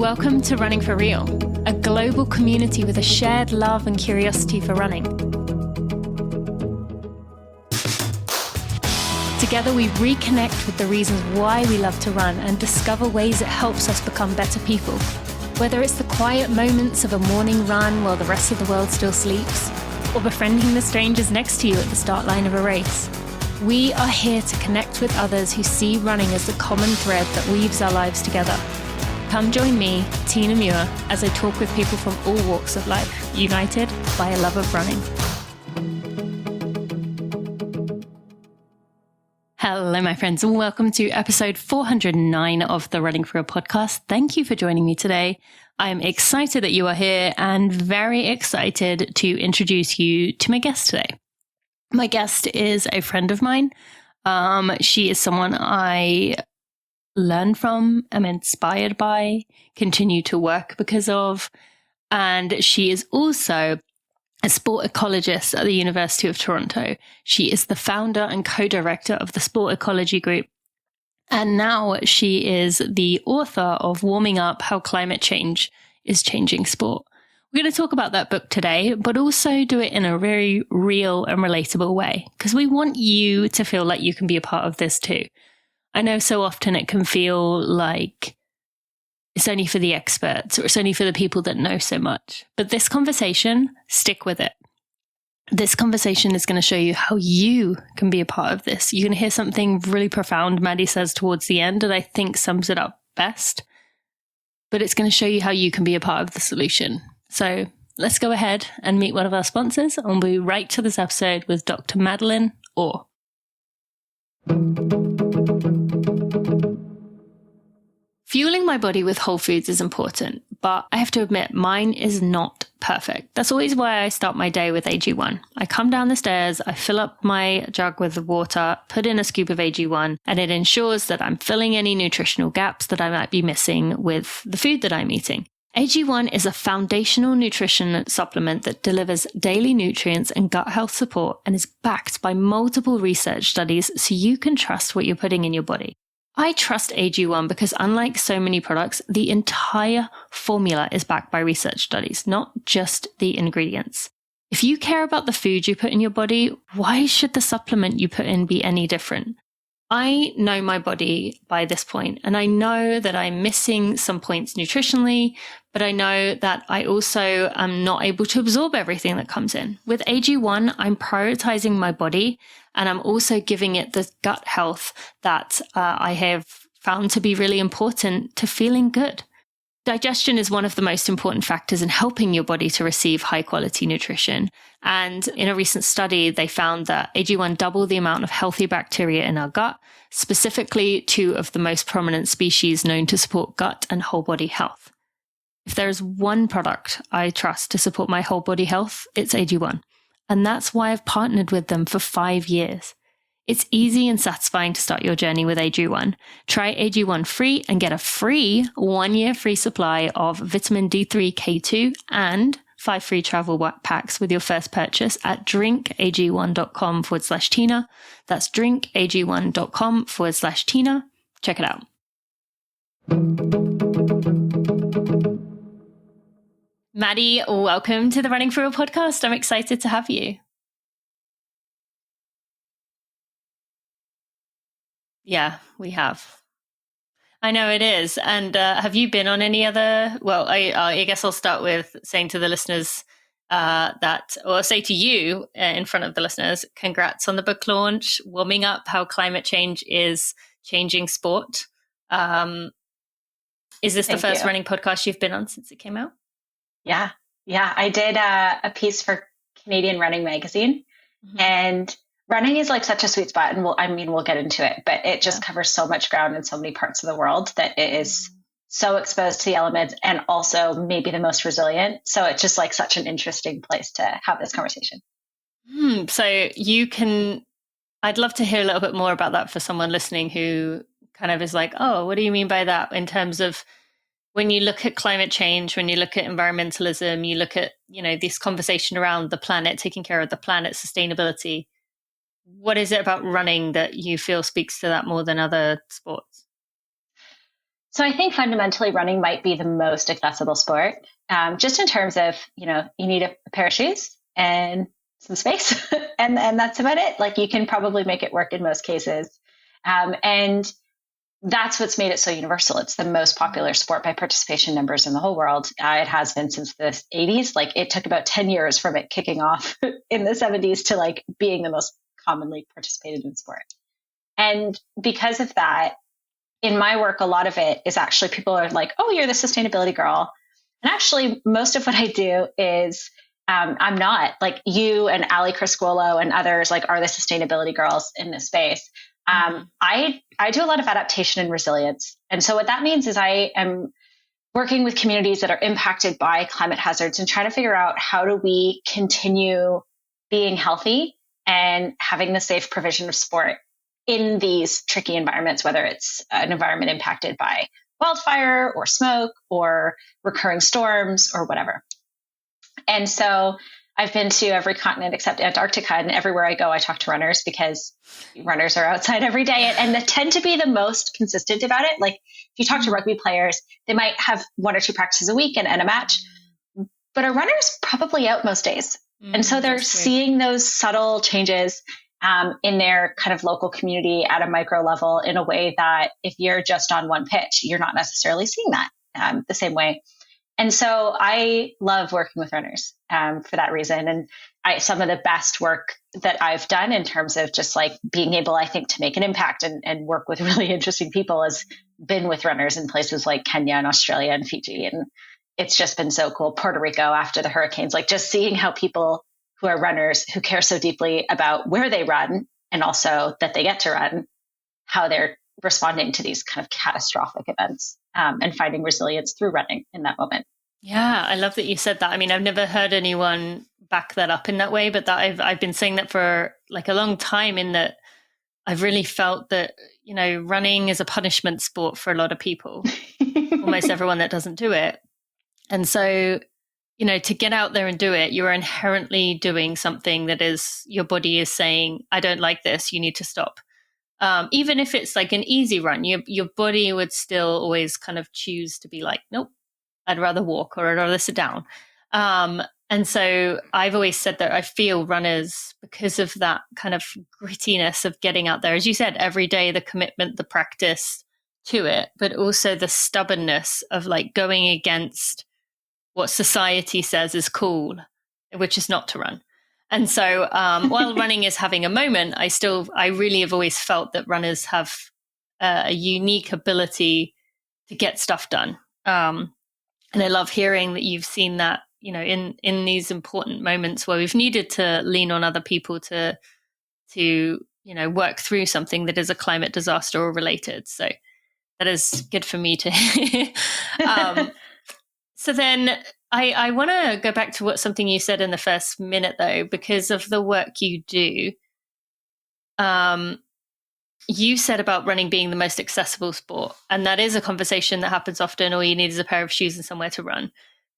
Welcome to Running for Real, a global community with a shared love and curiosity for running. Together we reconnect with the reasons why we love to run and discover ways it helps us become better people. Whether it's the quiet moments of a morning run while the rest of the world still sleeps, or befriending the strangers next to you at the start line of a race, we are here to connect with others who see running as the common thread that weaves our lives together. Come join me, Tina Muir, as I talk with people from all walks of life, united by a love of running. Hello, my friends, and welcome to episode 409 of the Running for Real podcast. Thank you for joining me today. I'm excited that you are here and very excited to introduce you to my guest today. My guest is a friend of mine. She is someone I learn from, am inspired by, continue to work because of, and she is also a sport ecologist at the University of Toronto. She is the founder and co-director of the Sport Ecology Group, and now she is the author of Warming Up: How Climate Change is Changing Sport. We're going to talk about that book today, but also do it in a very real and relatable way, because we want you to feel like you can be a part of this too. I know so often it can feel like it's only for the experts or it's only for the people that know so much. But this conversation, stick with it. This conversation is going to show you how you can be a part of this. You're going to hear something really profound Maddie says towards the end that I think sums it up best. But it's going to show you how you can be a part of the solution. So let's go ahead and meet one of our sponsors, and we'll be right to this episode with Dr. Madeleine Orr. Fueling my body with whole foods is important, but I have to admit mine is not perfect. That's always why I start my day with AG1. I come down the stairs, I fill up my jug with water, put in a scoop of AG1, and it ensures that I'm filling any nutritional gaps that I might be missing with the food that I'm eating. AG1 is a foundational nutrition supplement that delivers daily nutrients and gut health support and is backed by multiple research studies so you can trust what you're putting in your body. I trust AG1 because unlike so many products, the entire formula is backed by research studies, not just the ingredients. If you care about the food you put in your body, why should the supplement you put in be any different? I know my body by this point, and I know that I'm missing some points nutritionally, but I know that I also am not able to absorb everything that comes in. With AG1, I'm prioritizing my body, and I'm also giving it the gut health that I have found to be really important to feeling good. Digestion is one of the most important factors in helping your body to receive high quality nutrition. And in a recent study, they found that AG1 doubled the amount of healthy bacteria in our gut, specifically 2 of the most prominent species known to support gut and whole body health. If there is one product I trust to support my whole body health, it's AG1. And that's why I've partnered with them for 5 years. It's easy and satisfying to start your journey with AG1. Try AG1 free and get a free 1-year free supply of vitamin D3, K2 and 5 free travel packs with your first purchase at drinkag1.com/Tina. That's drinkag1.com/Tina. Check it out. Maddie, welcome to the Running for Real podcast. I'm excited to have you. Yeah, we have. I know it is. And have you been on any other? Well, I guess I'll start with saying to the listeners or say to you in front of the listeners, congrats on the book launch, Warming Up: How Climate Change is Changing Sport. Is this the first running podcast you've been on since it came out? Yeah. I did a piece for Canadian Running Magazine, and running is like such a sweet spot, and we'll get into it, but it just covers so much ground in so many parts of the world that it is so exposed to the elements and also maybe the most resilient. So it's just like such an interesting place to have this conversation. So I'd love to hear a little bit more about that for someone listening who kind of is like, oh, what do you mean by that? In terms of when you look at climate change, when you look at environmentalism, you look at, this conversation around the planet, taking care of the planet, sustainability. What is it about running that you feel speaks to that more than other sports? So I think fundamentally running might be the most accessible sport, just in terms of, you need a pair of shoes and some space and that's about it. Like you can probably make it work in most cases. And that's what's made it so universal. It's the most popular sport by participation numbers in the whole world. It has been since the 80s. Like it took about 10 years from it kicking off in the 70s to like being the most commonly participated in sport. And because of that, in my work, a lot of it is actually people are like, oh, you're the sustainability girl. And actually, most of what I do is I'm not. Like you and Ali Criscuolo and others like are the sustainability girls in this space. I do a lot of adaptation and resilience. And so what that means is I am working with communities that are impacted by climate hazards and trying to figure out how do we continue being healthy and having the safe provision of sport in these tricky environments, whether it's an environment impacted by wildfire or smoke or recurring storms or whatever. And so I've been to every continent except Antarctica, and everywhere I go, I talk to runners because runners are outside every day and they tend to be the most consistent about it. Like if you talk to rugby players, they might have 1 or 2 practices a week and a match, but a runner's probably out most days. And so they're seeing those subtle changes in their kind of local community at a micro level in a way that if you're just on one pitch, you're not necessarily seeing that the same way. And so I love working with runners for that reason. And some of the best work that I've done in terms of just like being able, I think, to make an impact and work with really interesting people has been with runners in places like Kenya and Australia and Fiji. And it's just been so cool. Puerto Rico after the hurricanes, like just seeing how people who are runners who care so deeply about where they run and also that they get to run, how they're responding to these kind of catastrophic events and finding resilience through running in that moment. Yeah, I love that you said that. I mean, I've never heard anyone back that up in that way, but that I've been saying that for like a long time, in that I've really felt that, running is a punishment sport for a lot of people, almost everyone that doesn't do it. And so, to get out there and do it, you're inherently doing something that is, your body is saying, I don't like this, you need to stop. Even if it's like an easy run, your body would still always kind of choose to be like, nope, I'd rather walk or I'd rather sit down. And so I've always said that I feel runners, because of that kind of grittiness of getting out there, as you said, every day, the commitment, the practice to it, but also the stubbornness of like going against what society says is cool, which is not to run. And so while running is having a moment, I really have always felt that runners have a unique ability to get stuff done. And I love hearing that you've seen that, in these important moments where we've needed to lean on other people to work through something that is a climate disaster or related. So that is good for me to hear. So then I want to go back to something you said in the first minute, though, because of the work you do. You said about running being the most accessible sport, and that is a conversation that happens often. All you need is a pair of shoes and somewhere to run.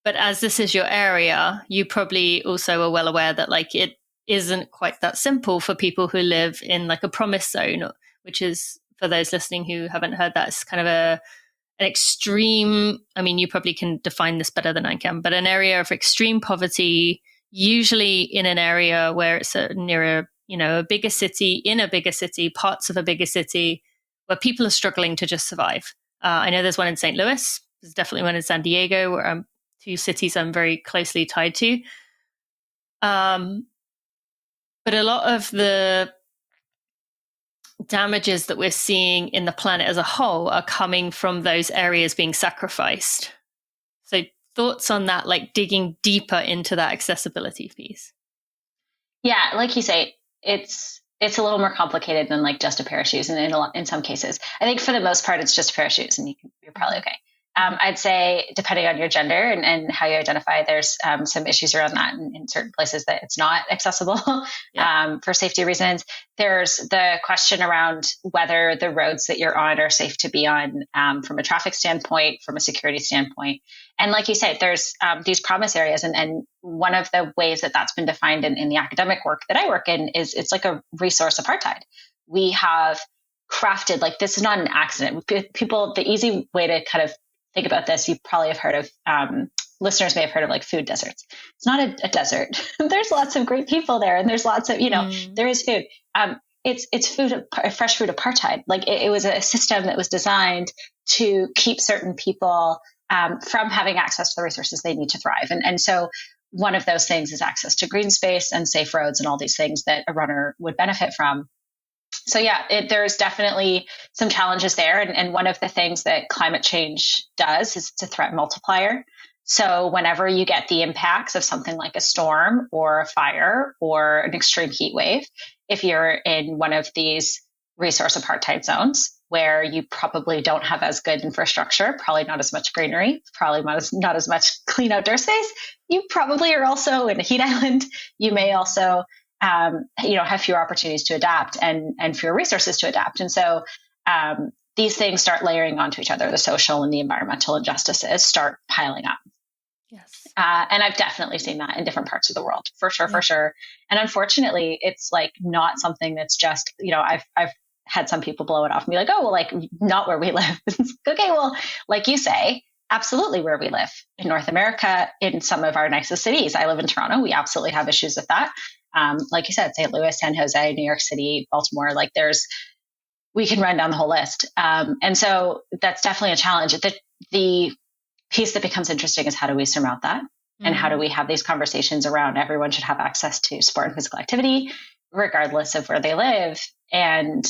But as this is your area, you probably also are well aware that like it isn't quite that simple for people who live in like a promise zone, which is, for those listening who haven't heard that, it's kind of an extreme, I mean, you probably can define this better than I can, but an area of extreme poverty, usually in an area where it's near a bigger city, in a bigger city, parts of a bigger city, where people are struggling to just survive. I know there's one in St. Louis. There's definitely one in San Diego, where 2 cities I'm very closely tied to. But a lot of the damages that we're seeing in the planet as a whole are coming from those areas being sacrificed. So thoughts on that, like digging deeper into that accessibility piece? Yeah, like you say, it's a little more complicated than like just a pair of shoes. And in some cases, I think for the most part, it's just a pair of shoes and you're probably okay. I'd say depending on your gender and how you identify, there's some issues around that in certain places that it's not accessible for safety reasons. There's the question around whether the roads that you're on are safe to be on from a traffic standpoint, from a security standpoint. And like you said, there's these promise areas. And one of the ways that that's been defined in the academic work that I work in is it's like a resource apartheid. We have crafted, like this is not an accident. People, the easy way to kind of think about this, you probably have heard of, listeners may have heard of like food deserts. It's not a desert. There's lots of great people there, and there's lots of, there is food. It's food, fresh food apartheid. Like it was a system that was designed to keep certain people from having access to the resources they need to thrive. And so one of those things is access to green space and safe roads and all these things that a runner would benefit from. So yeah, there's definitely some challenges there. And one of the things that climate change does is it's a threat multiplier. So whenever you get the impacts of something like a storm or a fire or an extreme heat wave, if you're in one of these resource apartheid zones where you probably don't have as good infrastructure, probably not as much greenery, probably not as much clean outdoor space, you probably are also in a heat island. You may also have fewer opportunities to adapt and fewer resources to adapt. And so these things start layering onto each other. The social and the environmental injustices start piling up. Yes. And I've definitely seen that in different parts of the world, for sure. And unfortunately, it's like not something that's just, I've had some people blow it off and be like, oh, well, like not where we live. Okay, well, like you say, absolutely where we live in North America, in some of our nicest cities. I live in Toronto. We absolutely have issues with that. Like you said, St. Louis, San Jose, New York City, Baltimore, like we can run down the whole list. And so that's definitely a challenge. The piece that becomes interesting is how do we surmount that? Mm-hmm. And how do we have these conversations around everyone should have access to sport and physical activity, regardless of where they live, and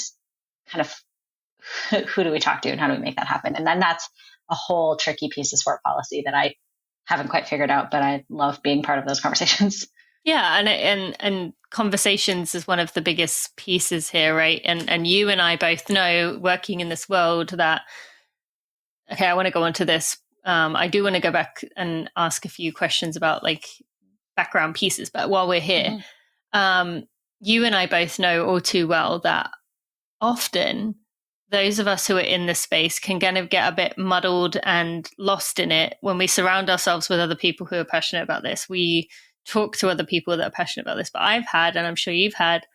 kind of who do we talk to and how do we make that happen? And then that's a whole tricky piece of sport policy that I haven't quite figured out, but I love being part of those conversations. Yeah, and conversations is one of the biggest pieces here, right? And you and I both know, working in this world, that okay, I want to go on to this. I do want to go back and ask a few questions about like background pieces, but while we're here, you and I both know all too well that often those of us who are in this space can kind of get a bit muddled and lost in it when we surround ourselves with other people who are passionate about this. We talk to other people that are passionate about this, but I've had, and I'm sure you've had,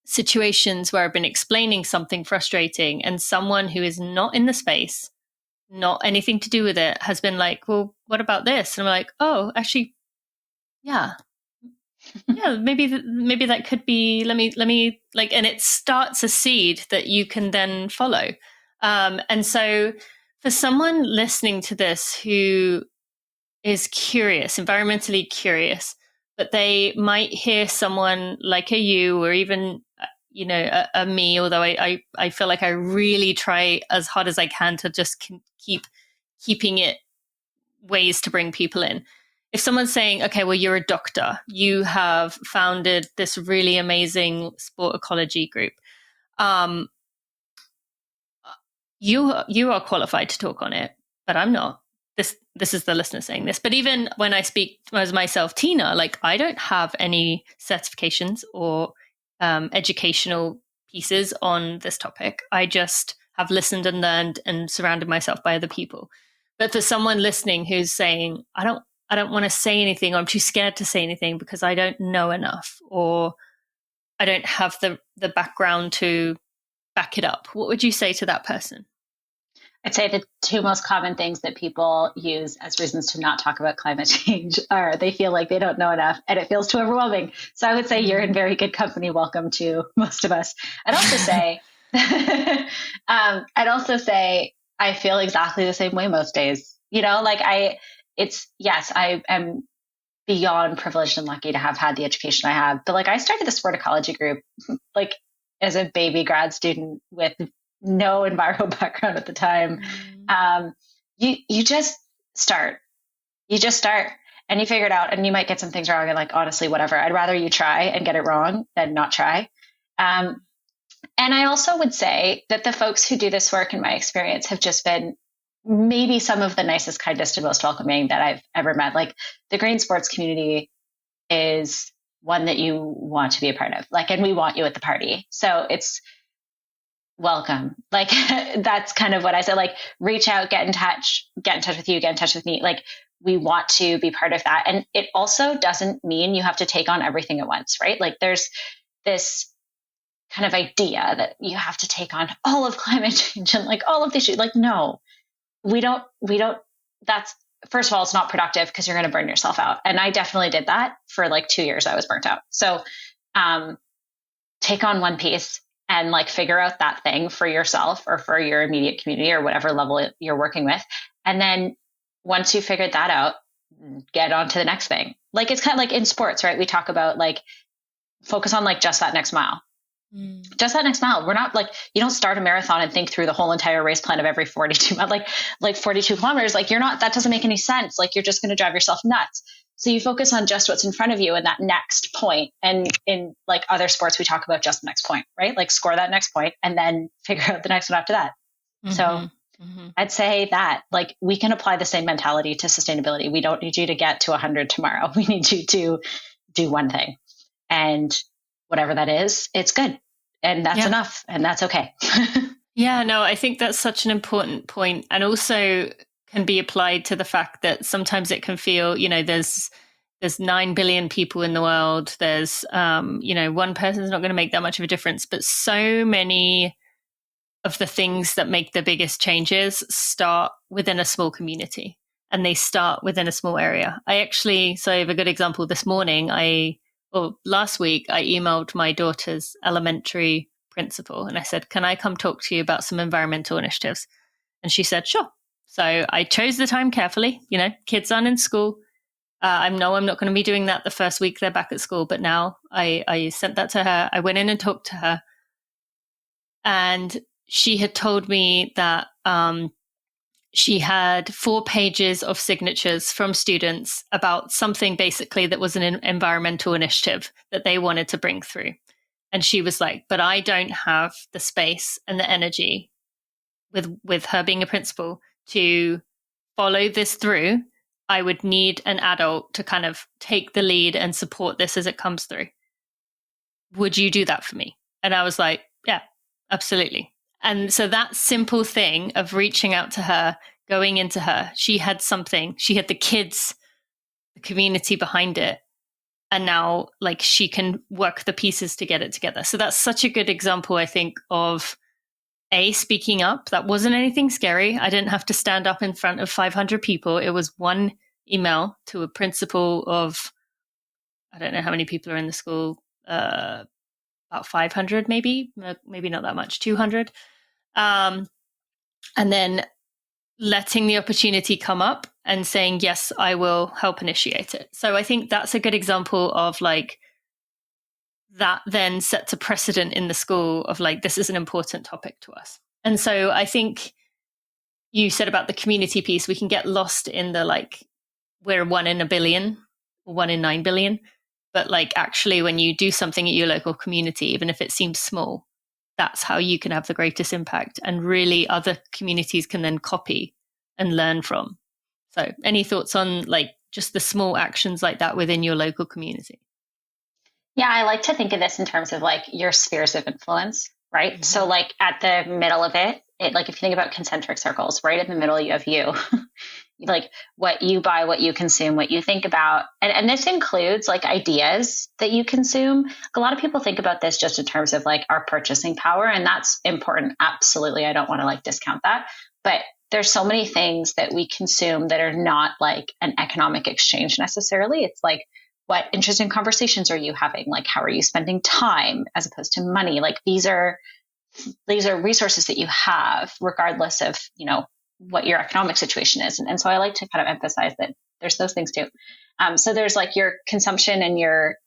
situations where I've been explaining something frustrating and someone who is not in the space, not anything to do with it, has been like, well, what about this? And I'm like, oh, actually, yeah, maybe that could be, let me like, and it starts a seed that you can then follow. And so for someone listening to this who is curious, environmentally curious, but they might hear someone like a you, or even, a me, although I feel like I really try as hard as I can to just keeping it ways to bring people in. If someone's saying, okay, well, you're a doctor, you have founded this really amazing sport ecology group, you are qualified to talk on it, but I'm not. This is the listener saying this. But even when I speak as myself, Tina, like I don't have any certifications or educational pieces on this topic. I just have listened and learned and surrounded myself by other people. But for someone listening who's saying, I don't want to say anything, or I'm too scared to say anything because I don't know enough, or I don't have the background to back it up, what would you say to that person? I'd say the two most common things that people use as reasons to not talk about climate change are they feel like they don't know enough and it feels too overwhelming. So I would say you're in very good company. Welcome to most of us. I'd also say, I feel exactly the same way most days. I am beyond privileged and lucky to have had the education I have. But like I started the sport ecology group like as a baby grad student with no enviro background at the time. You just start and you figure it out, and you might get some things wrong, and like, honestly, whatever, I'd rather you try and get it wrong than not try. And I also would say that the folks who do this work, in my experience, have just been maybe some of the nicest, kindest, and most welcoming that I've ever met. Like the green sports community is one that you want to be a part of, like, and we want you at the party. So it's welcome. Like that's kind of what I said, like reach out, get in touch with you, get in touch with me. Like we want to be part of that. And it also doesn't mean you have to take on everything at once, right? Like there's this kind of idea that you have to take on all of climate change and like all of these, like, no, we don't, that's, first of all, it's not productive because you're going to burn yourself out. And I definitely did that for like 2 years. I was burnt out. So, take on one piece and like figure out that thing for yourself or for your immediate community or whatever level you're working with. And then once you figured that out, get on to the next thing. Like, it's kind of like in sports, right? We talk about like, focus on like just that next mile. Just that next mile. We're not like, you don't start a marathon and think through the whole entire race plan of every 42 like 42 kilometers. Like, you're not, that doesn't make any sense. Like, you're just going to drive yourself nuts. So you focus on just what's in front of you and that next point. And in like other sports, we talk about just the next point, right? Like, score that next point and then figure out the next one after that. So I'd say that like we can apply the same mentality to sustainability. We don't need you to get to 100 tomorrow. We need you to do one thing, and whatever that is, it's good. And that's enough. And that's okay. Yeah, no, I think that's such an important point, and also can be applied to the fact that sometimes it can feel, there's 9 billion people in the world. There's, one person's not going to make that much of a difference, but so many of the things that make the biggest changes start within a small community, and they start within a small area. So I have a good example. This morning, last week, I emailed my daughter's elementary principal and I said, can I come talk to you about some environmental initiatives? And she said, sure. So I chose the time carefully. Kids aren't in school. I know I'm not going to be doing that the first week they're back at school, but now I sent that to her. I went in and talked to her, and she had told me that she had 4 pages of signatures from students about something basically that was an environmental initiative that they wanted to bring through. And she was like, but I don't have the space and the energy with her being a principal to follow this through. I would need an adult to kind of take the lead and support this as it comes through. Would you do that for me? And I was like, yeah, absolutely. And so that simple thing of reaching out to her, going into her, she had something, she had the kids, the community behind it. And now like she can work the pieces to get it together. So that's such a good example, I think, of speaking up. That wasn't anything scary. I didn't have to stand up in front of 500 people. It was one email to a principal of, I don't know how many people are in the school, about 500 maybe not that much, 200. And then letting the opportunity come up and saying, yes, I will help initiate it. So I think that's a good example of like, that then sets a precedent in the school of like, this is an important topic to us. And so I think you said about the community piece, we can get lost in the like, we're 1 in a billion or 1 in 9 billion. But like, actually, when you do something at your local community, even if it seems small, that's how you can have the greatest impact. And really other communities can then copy and learn from. So any thoughts on like just the small actions like that within your local community? Yeah, I like to think of this in terms of like your spheres of influence, right? Mm-hmm. So like at the middle of it, like if you think about concentric circles, right in the middle, you have you. Like what you buy, what you consume, what you think about. And this includes like ideas that you consume. A lot of people think about this just in terms of like our purchasing power, and that's important. Absolutely. I don't want to like discount that, but there's so many things that we consume that are not like an economic exchange necessarily. It's like, what interesting conversations are you having? Like, how are you spending time as opposed to money? Like these are resources that you have regardless of, what your economic situation is. And so I like to kind of emphasize that there's those things too. So there's like your consumption and your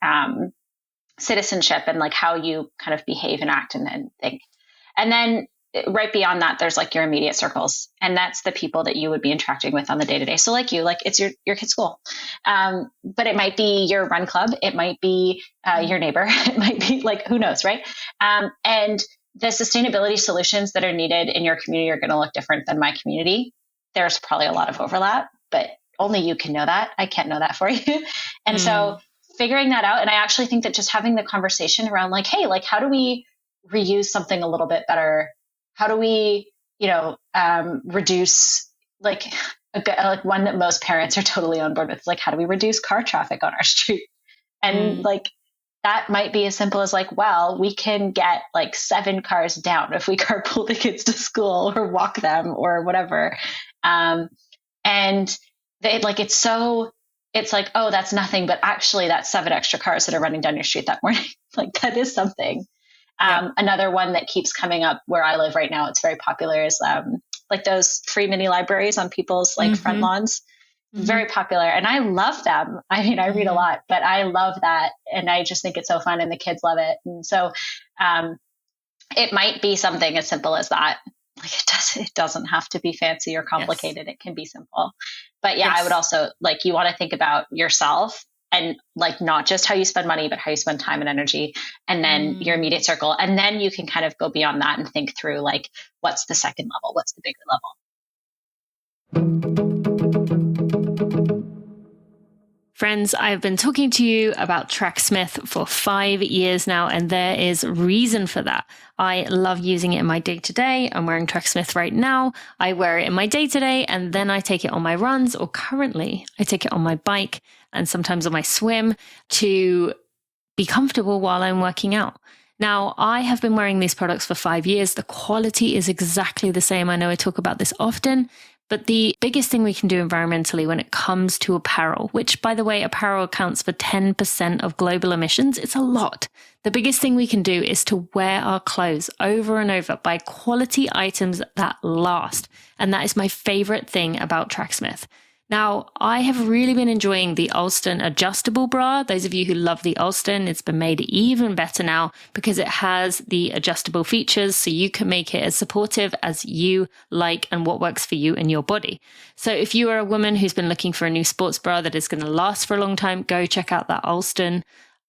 citizenship and like how you kind of behave and act and think. And then right beyond that, there's like your immediate circles. And that's the people that you would be interacting with on the day-to-day. So like you, like it's your kid's school. But it might be your run club. It might be your neighbor. It might be like, who knows, right? And the sustainability solutions that are needed in your community are going to look different than my community. There's probably a lot of overlap, but only you can know that. I can't know that for you. And so figuring that out. And I actually think that just having the conversation around like, hey, like, how do we reuse something a little bit better? How do we, reduce like one that most parents are totally on board with, like, how do we reduce car traffic on our street? And like, that might be as simple as like, well, we can get like 7 cars down if we carpool the kids to school or walk them or whatever. And they like, it's like, oh, that's nothing, but actually that's 7 extra cars that are running down your street that morning. Like that is something. Another one that keeps coming up where I live right now, it's very popular, is like those free mini libraries on people's like front lawns. Very popular. And I love them. I mean, I read a lot, but I love that. And I just think it's so fun and the kids love it. And so it might be something as simple as that. Like it doesn't have to be fancy or complicated. Yes. It can be simple. But yeah, I would also like, you want to think about yourself and like not just how you spend money, but how you spend time and energy, and then your immediate circle. And then you can kind of go beyond that and think through like, what's the second level? What's the bigger level? Friends, I've been talking to you about Tracksmith for 5 years now, and there is reason for that. I love using it in my day-to-day. I'm wearing Tracksmith right now. I wear it in my day-to-day, and then I take it on my runs, or currently I take it on my bike and sometimes on my swim to be comfortable while I'm working out. Now, I have been wearing these products for 5 years. The quality is exactly the same. I know I talk about this often, but the biggest thing we can do environmentally when it comes to apparel, which, by the way, apparel accounts for 10% of global emissions, it's a lot. The biggest thing we can do is to wear our clothes over and over, buy quality items that last. And that is my favorite thing about Tracksmith. Now, I have really been enjoying the Alston adjustable bra. Those of you who love the Alston, it's been made even better now because it has the adjustable features, so you can make it as supportive as you like and what works for you and your body. So if you are a woman who's been looking for a new sports bra that is going to last for a long time, go check out that Alston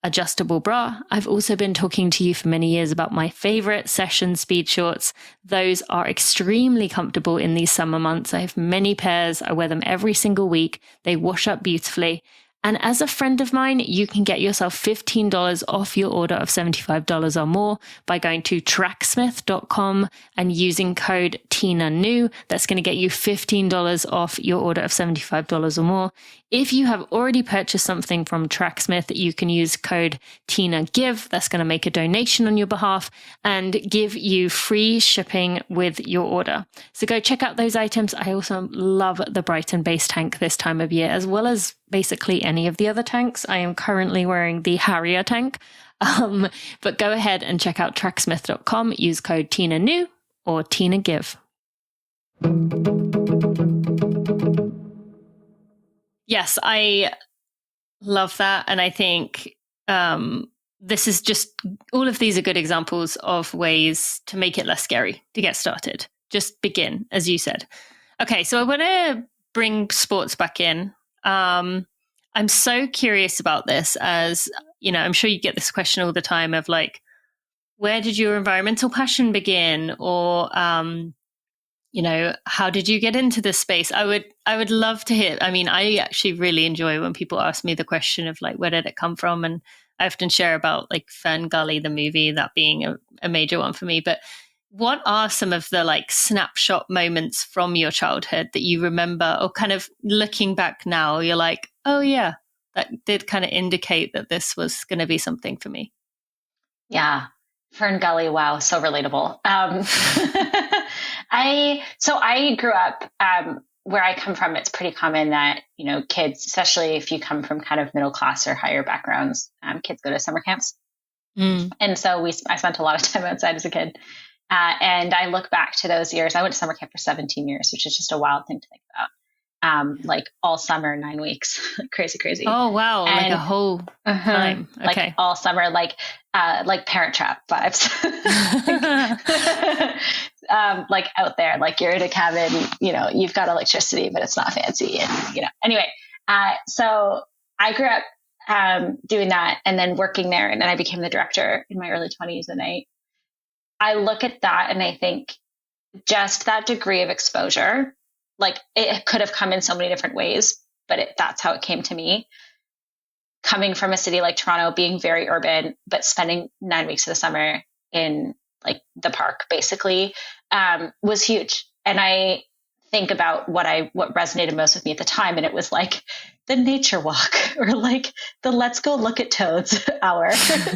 adjustable bra. I've also been talking to you for many years about my favorite session speed shorts. Those are extremely comfortable in these summer months. I have many pairs. I wear them every single week. They wash up beautifully. And as a friend of mine, you can get yourself $15 off your order of $75 or more by going to tracksmith.com and using code TINANEW. That's going to get you $15 off your order of $75 or more. If you have already purchased something from Tracksmith, you can use code TINAGIVE. That's going to make a donation on your behalf and give you free shipping with your order. So go check out those items. I also love the Brighton base tank this time of year, as well as basically any of the other tanks. I am currently wearing the Harrier tank. But go ahead and check out tracksmith.com. Use code TINANEW or TINAGIVE. Yes, I love that. And I think this is just, all of these are good examples of ways to make it less scary to get started. Just begin, as you said. Okay, so I want to bring sports back in. I'm so curious about this, as, you know, I'm sure you get this question all the time of like, where did your environmental passion begin? Or, you know, how did you get into this space? I would love to hear. I mean, I actually really enjoy when people ask me the question of like, where did it come from? And I often share about like Fern Gully, the movie, that being a major one for me. But what are some of the like snapshot moments from your childhood that you remember, or kind of looking back now, you're like, oh yeah, that did kind of indicate that this was going to be something for me? Yeah. Fern Gully. Wow. So relatable. I grew up, where I come from, it's pretty common that, you know, kids, especially if you come from kind of middle class or higher backgrounds, kids go to summer camps. And so I spent a lot of time outside as a kid. And I look back to those years. I went to summer camp for 17 years, which is just a wild thing to think about. Like all summer, 9 weeks, crazy. Oh, wow. And, like a whole time. Okay. Like all summer, like Parent Trap vibes. Like out there, like you're in a cabin, you know, you've got electricity, but it's not fancy. And, you know, anyway, so I grew up doing that and then working there. And then I became the director in my early 20s. And I look at that and I think just that degree of exposure, like it could have come in so many different ways, but that's how it came to me. Coming from a city like Toronto, being very urban, but spending 9 weeks of the summer in like the park basically, was huge. And I think about what resonated most with me at the time. And it was like the nature walk or like the let's go look at toads hour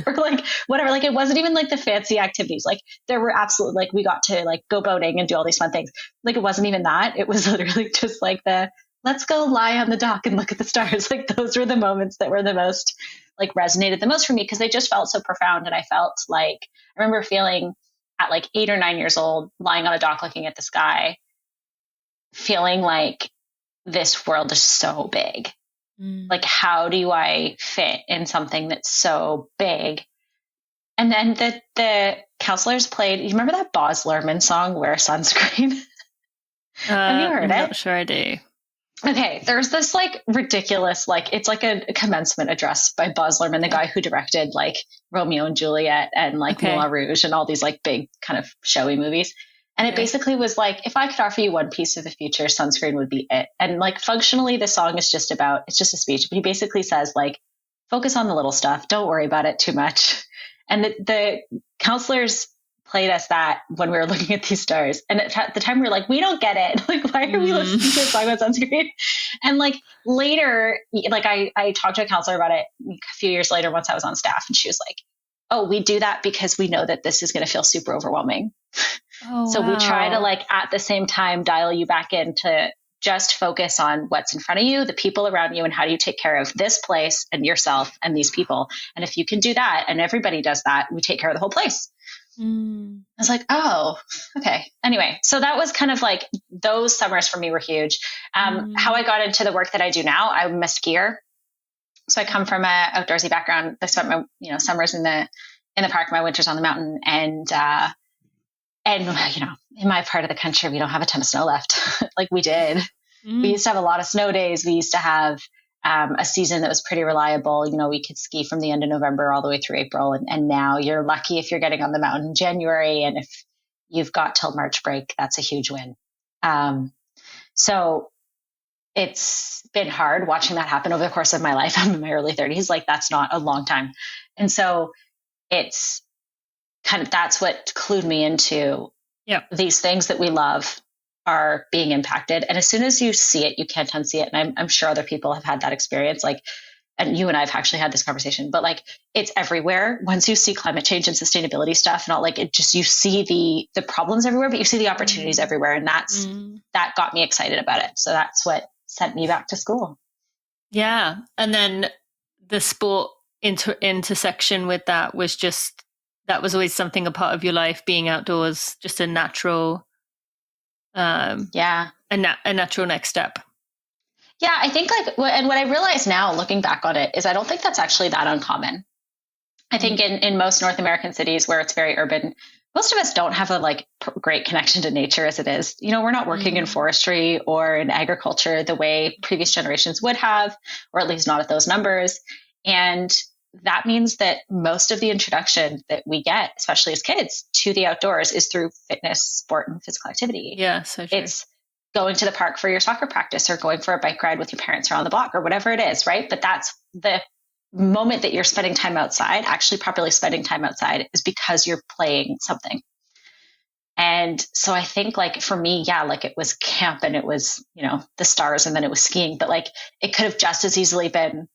or like whatever. Like it wasn't even like the fancy activities. Like there were absolutely like we got to like go boating and do all these fun things. Like it wasn't even that. It was literally just like the let's go lie on the dock and look at the stars. Like those were the moments that were the most like resonated the most for me because they just felt so profound. And I felt like I remember feeling at like 8 or 9 years old, lying on a dock looking at the sky, feeling like this world is so big. Like, how do I fit in something that's so big? And then the counselors played, you remember that Baz Luhrmann song, Wear Sunscreen? Have you heard it? I'm not sure I do. Okay, there's this like ridiculous, like it's like a commencement address by Baz Luhrmann, the guy who directed like Romeo and Juliet and like Moulin Rouge and all these like big kind of showy movies. And it basically was like, if I could offer you one piece of the future, sunscreen would be it. And like functionally, the song is just about, it's just a speech, but he basically says like, focus on the little stuff. Don't worry about it too much. And the counselors played us that when we were looking at these stars. And at the time we were like, we don't get it. Like, why are we listening to a song about sunscreen? And like later, like I talked to a counselor about it a few years later, once I was on staff, and she was like, oh, we do that because we know that this is going to feel super overwhelming. So we try to like at the same time dial you back in to just focus on what's in front of you, the people around you, and how do you take care of this place and yourself and these people. And if you can do that and everybody does that, we take care of the whole place. I was like, oh, okay. Anyway, so that was kind of like those summers for me were huge. How I got into the work that I do now, I'm a skier. So I come from a outdoorsy background. I spent my summers in the park, my winters on the mountain, and in my part of the country, we don't have a ton of snow left like we did. We used to have a lot of snow days. We used to have a season that was pretty reliable. We could ski from the end of November all the way through April. And now you're lucky if you're getting on the mountain in January. And if you've got till March break, that's a huge win. So it's been hard watching that happen over the course of my life. I'm in my early 30s. Like that's not a long time. And so it's kind of, that's what clued me into these things that we love are being impacted. And as soon as you see it, you can't unsee it. And I'm sure other people have had that experience. Like, and you and I have actually had this conversation, but like it's everywhere. Once you see climate change and sustainability stuff and all, like it just, you see the problems everywhere, but you see the opportunities everywhere. And that got me excited about it. So that's what sent me back to school. Yeah. And then the sport intersection with that was just, that was always something a part of your life, being outdoors, just a natural, a natural next step. Yeah, I think and what I realize now looking back on it is I don't think that's actually that uncommon. I think in most North American cities where it's very urban, most of us don't have a great connection to nature as it is. We're not working in forestry or in agriculture the way previous generations would have, or at least not at those numbers. And that means that most of the introduction that we get, especially as kids, to the outdoors is through fitness, sport, and physical activity. Yeah, so true. It's going to the park for your soccer practice or going for a bike ride with your parents around the block or whatever it is, right? But that's the moment that you're spending time outside, actually properly spending time outside, is because you're playing something. And so I think for me, it was camp and it was, the stars and then it was skiing, but it could have just as easily been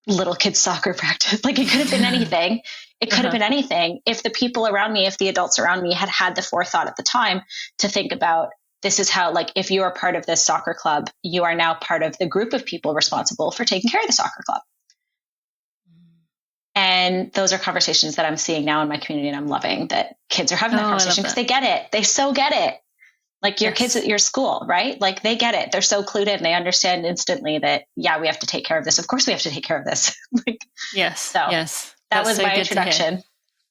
little kids soccer practice. It could have been anything. It could have been anything if the people around me, if the adults around me had the forethought at the time to think about, this is how, if you are part of this soccer club, you are now part of the group of people responsible for taking care of the soccer club. And those are conversations that I'm seeing now in my community, and I'm loving that kids are having that conversation because they get it. They so get it. Your kids at your school, right? They get it. They're so clued in. They understand instantly that, we have to take care of this. Of course we have to take care of this. Yes. That That's was so my good to hear. introduction.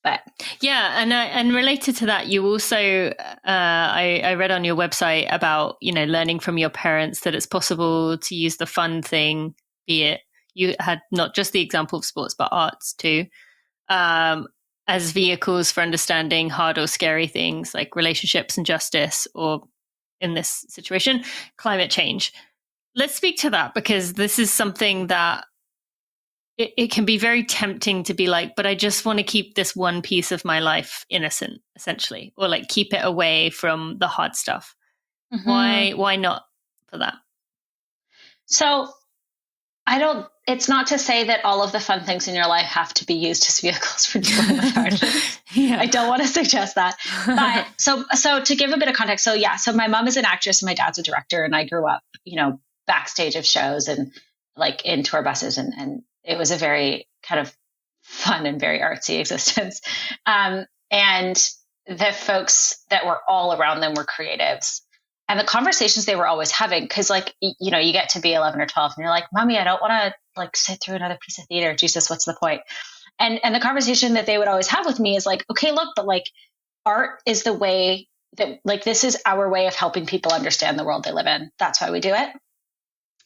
But yeah. And related to that, you also, I read on your website about, learning from your parents that it's possible to use the fun thing, be it, you had not just the example of sports, but arts too, as vehicles for understanding hard or scary things like relationships and justice, or in this situation, climate change. Let's speak to that, because this is something that it can be very tempting to be but I just want to keep this one piece of my life innocent, essentially, or keep it away from the hard stuff. Why not for that? So it's not to say that all of the fun things in your life have to be used as vehicles for dealing with hardship. Yeah. I don't want to suggest that. But so to give a bit of context, so my mom is an actress and my dad's a director, and I grew up, backstage of shows and like in tour buses, and it was a very kind of fun and very artsy existence. And the folks that were all around them were creatives. And the conversations they were always having, because you get to be 11 or 12 and you're like, Mommy, I don't want to like sit through another piece of theater. Jesus, what's the point? And the conversation that they would always have with me is like, okay, look, but like art is the way that like, this is our way of helping people understand the world they live in. That's why we do it.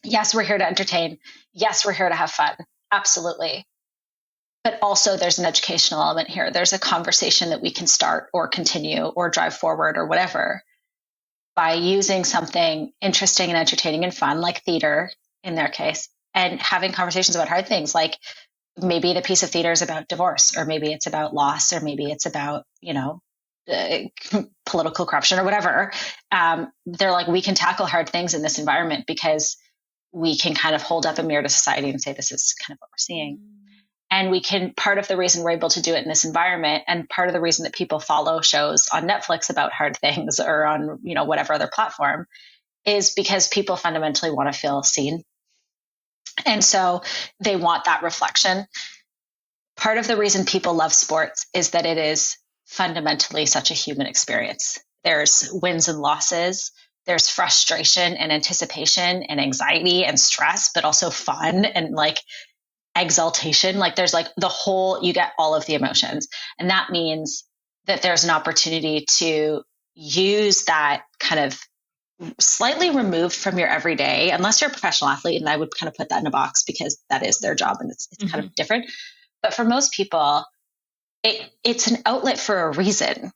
Yes, we're here to entertain. Yes, we're here to have fun. Absolutely. But also there's an educational element here. There's a conversation that we can start or continue or drive forward or whatever by using something interesting and entertaining and fun, like theater in their case, and having conversations about hard things. Like maybe the piece of theater is about divorce, or maybe it's about loss, or maybe it's about, political corruption or whatever. They're like, we can tackle hard things in this environment because we can kind of hold up a mirror to society and say, this is kind of what we're seeing. And part of the reason we're able to do it in this environment, and part of the reason that people follow shows on Netflix about hard things or on, whatever other platform, is because people fundamentally want to feel seen. And so they want that reflection. Part of the reason people love sports is that it is fundamentally such a human experience. There's wins and losses. There's frustration and anticipation and anxiety and stress, but also fun and like exaltation. Like there's like you get all of the emotions. And that means that there's an opportunity to use that kind of slightly removed from your everyday, unless you're a professional athlete. And I would kind of put that in a box because that is their job and it's kind of different. But for most people, it's an outlet for a reason.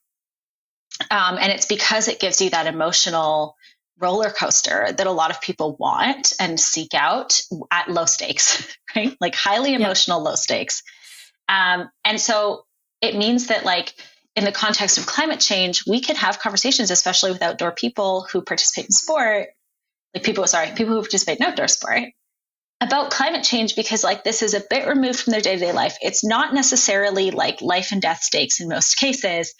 And it's because it gives you that emotional roller coaster that a lot of people want and seek out at low stakes, right? Like highly emotional, low stakes. And so it means that like in the context of climate change, we can have conversations, especially with outdoor people who participate in sport, like people who participate in outdoor sport, about climate change, because like this is a bit removed from their day-to-day life. It's not necessarily like life and death stakes in most cases,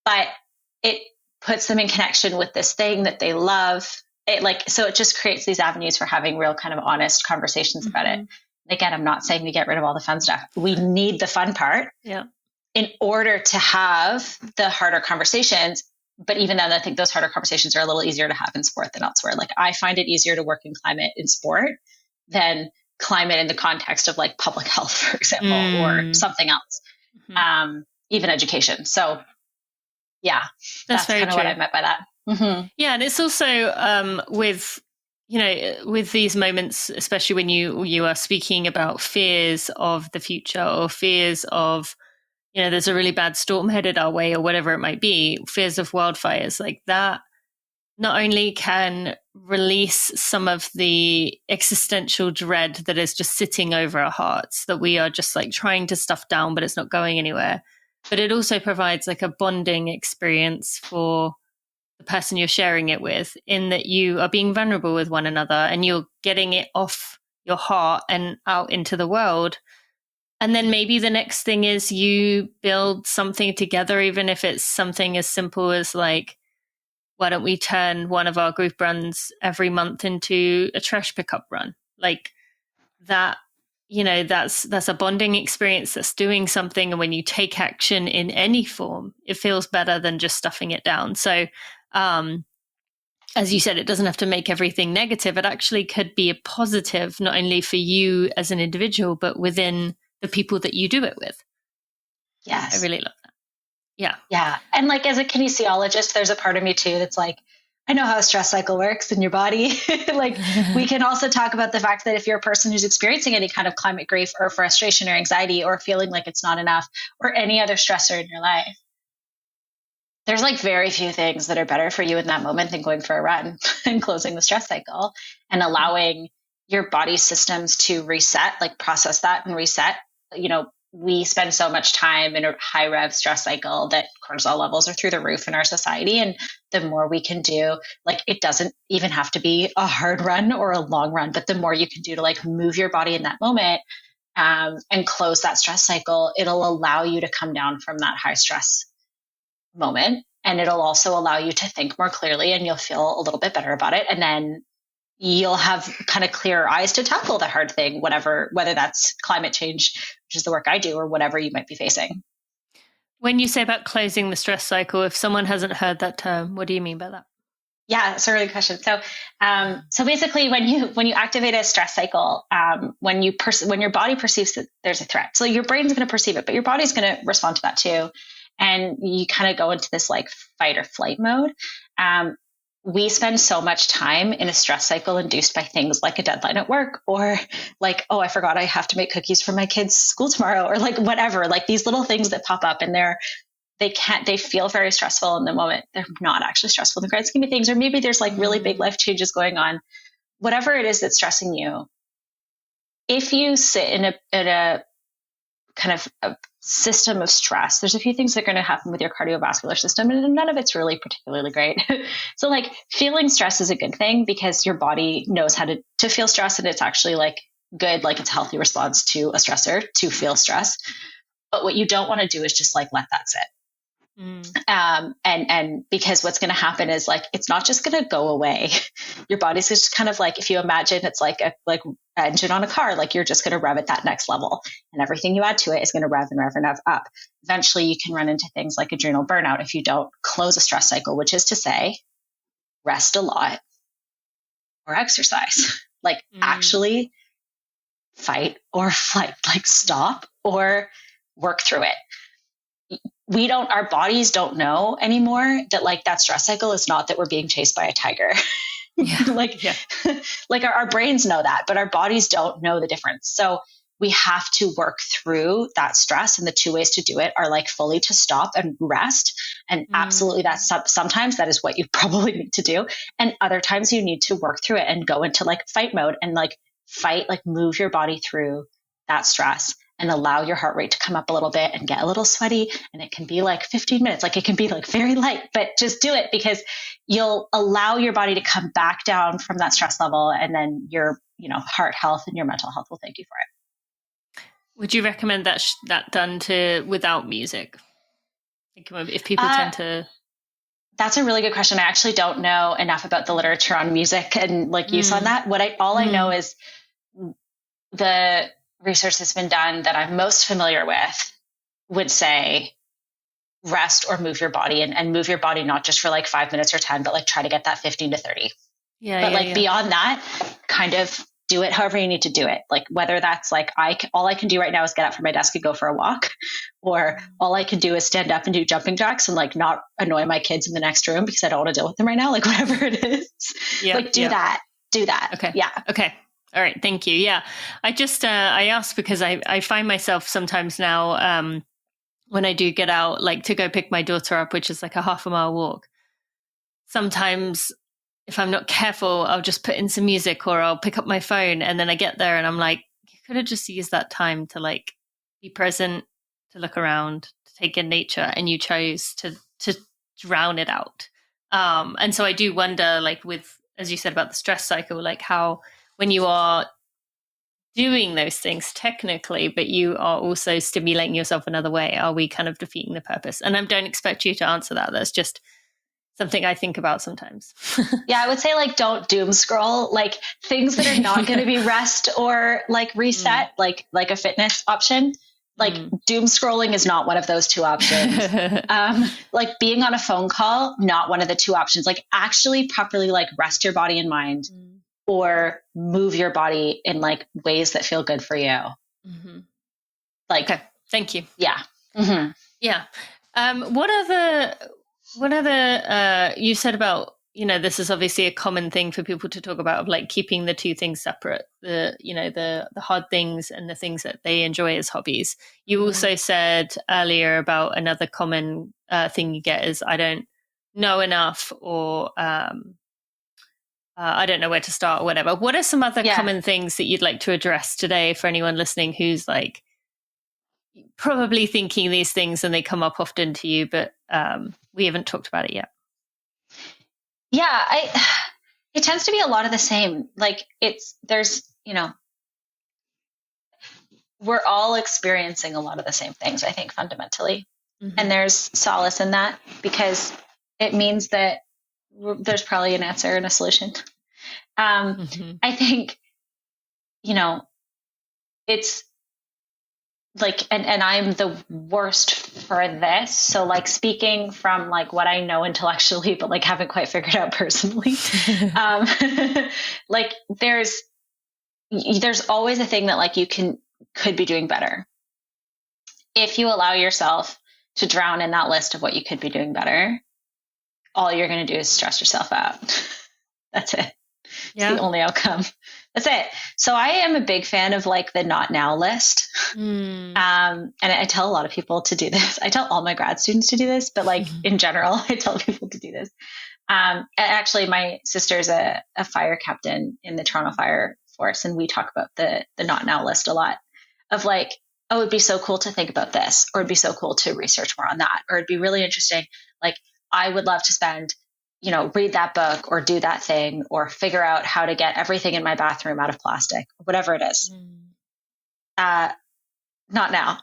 but it puts them in connection with this thing that they love. So it just creates these avenues for having real kind of honest conversations about it. And again, I'm not saying we get rid of all the fun stuff. We need the fun part in order to have the harder conversations. But even then, I think those harder conversations are a little easier to have in sport than elsewhere. Like I find it easier to work in climate in sport than climate in the context of like public health, for example, or something else, even education. So yeah, that's kind of what I meant by that. Yeah. And it's also with these moments, especially when you are speaking about fears of the future or fears of, there's a really bad storm headed our way or whatever it might be, fears of wildfires like that, not only can release some of the existential dread that is just sitting over our hearts that we are just like trying to stuff down, but it's not going anywhere. But it also provides like a bonding experience for the person you're sharing it with, in that you are being vulnerable with one another and you're getting it off your heart and out into the world. And then maybe the next thing is you build something together, even if it's something as simple as like, why don't we turn one of our group runs every month into a trash pickup run? Like that, that's a bonding experience, that's doing something. And when you take action in any form, it feels better than just stuffing it down. So, as you said, it doesn't have to make everything negative. It actually could be a positive, not only for you as an individual, but within the people that you do it with. Yes. I really love that. Yeah. Yeah. And like as a kinesiologist, there's a part of me too that's like, I know how a stress cycle works in your body. Like we can also talk about the fact that if you're a person who's experiencing any kind of climate grief or frustration or anxiety or feeling like it's not enough or any other stressor in your life, there's like very few things that are better for you in that moment than going for a run and closing the stress cycle and allowing your body's systems to reset, like process that and reset, we spend so much time in a high rev stress cycle that cortisol levels are through the roof in our society. And the more we can do, like, it doesn't even have to be a hard run or a long run, but the more you can do to like move your body in that moment, and close that stress cycle, it'll allow you to come down from that high stress moment. And it'll also allow you to think more clearly, and you'll feel a little bit better about it. And then you'll have kind of clearer eyes to tackle the hard thing, whether that's climate change, which is the work I do, or whatever you might be facing. When you say about closing the stress cycle, if someone hasn't heard that term, what do you mean by that? Yeah, it's a really good question. So basically, when you activate a stress cycle, when your body perceives that there's a threat, so your brain's going to perceive it, but your body's going to respond to that too, and you kind of go into this like fight or flight mode. We spend so much time in a stress cycle induced by things like a deadline at work, or like, oh, I forgot I have to make cookies for my kids' school tomorrow, or like whatever, like these little things that pop up, and they feel very stressful in the moment. They're not actually stressful in the grand scheme of things, or maybe there's like really big life changes going on. Whatever it is that's stressing you, if you sit in a kind of a system of stress, there's a few things that are going to happen with your cardiovascular system, and none of it's really particularly great. So like feeling stress is a good thing because your body knows how to feel stress, and it's actually like good, like it's a healthy response to a stressor to feel stress. But what you don't want to do is just like let that sit. And because what's going to happen is like, it's not just going to go away. Your body's just kind of like, if you imagine it's like a engine on a car, like you're just going to rev at that next level, and everything you add to it is going to rev and rev and rev up. Eventually you can run into things like adrenal burnout if you don't close a stress cycle, which is to say rest a lot or exercise, like actually fight or flight, like stop or work through it. Our bodies don't know anymore that like that stress cycle is not that we're being chased by a tiger. Yeah. Like our brains know that, but our bodies don't know the difference. So we have to work through that stress. And the two ways to do it are like fully to stop and rest. And absolutely sometimes that is what you probably need to do. And other times you need to work through it and go into like fight mode and like fight, like move your body through that stress and allow your heart rate to come up a little bit and get a little sweaty. And it can be like 15 minutes, like it can be like very light, but just do it because you'll allow your body to come back down from that stress level. And then your, heart health and your mental health will thank you for it. Would you recommend that done without music? If people tend to... That's a really good question. I actually don't know enough about the literature on music and like use on that. I know is the research that's been done that I'm most familiar with would say rest or move your body and move your body, not just for like 5 minutes or 10, but like try to get that 15 to 30. Beyond that, kind of do it however you need to do it. Like whether that's like all I can do right now is get up from my desk and go for a walk, or all I can do is stand up and do jumping jacks and like not annoy my kids in the next room because I don't want to deal with them right now. Like whatever it is, do that. Okay. Yeah. Okay. All right. Thank you. Yeah. I just, I asked because I find myself sometimes now, when I do get out, like to go pick my daughter up, which is like a 1/2 mile walk. Sometimes if I'm not careful, I'll just put in some music or I'll pick up my phone, and then I get there and I'm like, you could have just used that time to like be present, to look around, to take in nature, and you chose to drown it out. And so I do wonder, like with, as you said about the stress cycle, like how, when you are doing those things technically, but you are also stimulating yourself another way, are we kind of defeating the purpose? And I don't expect you to answer that. That's just something I think about sometimes. Yeah, I would say like don't doom scroll, like things that are not going to be rest or like reset, like a fitness option. Like doom scrolling is not one of those two options. Like being on a phone call, not one of the two options. Like actually properly like rest your body and mind. Or move your body in like ways that feel good for you. Like, okay. Thank you. Yeah. Yeah. What other, you said about, this is obviously a common thing for people to talk about, of like keeping the two things separate, the hard things and the things that they enjoy as hobbies. You also said earlier about another common thing you get is I don't know enough, or I don't know where to start or whatever. What are some other common things that you'd like to address today for anyone listening who's like probably thinking these things and they come up often to you, but we haven't talked about it yet. Yeah, it tends to be a lot of the same. Like there's, we're all experiencing a lot of the same things, I think, fundamentally. Mm-hmm. And there's solace in that because it means that there's probably an answer and a solution. I think, it's like, and I'm the worst for this. So like speaking from like what I know intellectually, but like haven't quite figured out personally. Like there's always a thing that like you could be doing better. If you allow yourself to drown in that list of what you could be doing better, all you're going to do is stress yourself out. That's it. Yeah. It's the only outcome. That's it. So I am a big fan of like the not now list. And I tell a lot of people to do this. I tell all my grad students to do this, but like in general, I tell people to do this. And actually my sister's a fire captain in the Toronto Fire Force. And we talk about the not now list a lot of like, oh, it'd be so cool to think about this, or it'd be so cool to research more on that, or it'd be really interesting. Like I would love to spend, read that book or do that thing or figure out how to get everything in my bathroom out of plastic, whatever it is. Not now.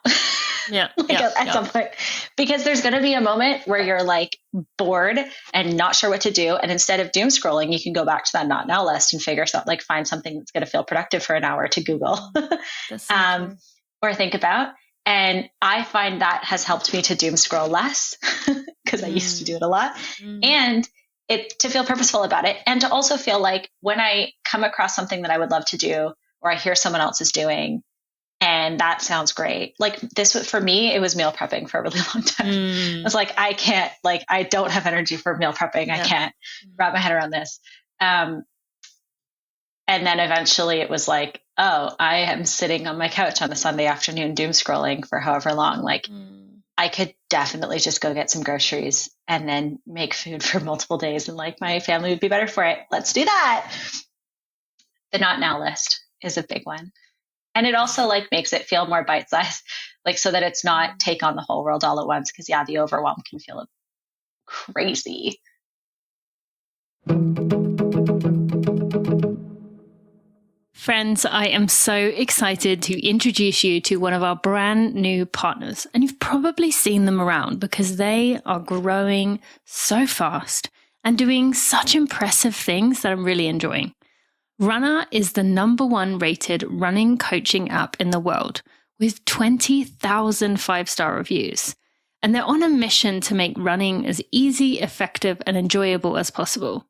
Yeah. At some point, because there's going to be a moment where you're like bored and not sure what to do. And instead of doom scrolling, you can go back to that not now list and find something that's going to feel productive for an hour to Google or think about. And I find that has helped me to doom scroll less because I used to do it a lot and to feel purposeful about it. And to also feel like when I come across something that I would love to do, or I hear someone else is doing, and that sounds great. Like this, for me, it was meal prepping for a really long time. I was like, I don't have energy for meal prepping. Yeah. I can't wrap my head around this. And then eventually it was like, oh, I am sitting on my couch on a Sunday afternoon, doom scrolling for however long. Like I could definitely just go get some groceries and then make food for multiple days. And like my family would be better for it. Let's do that. The not now list is a big one. And it also like makes it feel more bite-sized, like so that it's not take on the whole world all at once. Cause yeah, the overwhelm can feel crazy. Friends, I am so excited to introduce you to one of our brand new partners. And you've probably seen them around because they are growing so fast and doing such impressive things that I'm really enjoying. Runner is the #1 rated running coaching app in the world with 20,000 5-star reviews. And they're on a mission to make running as easy, effective, and enjoyable as possible.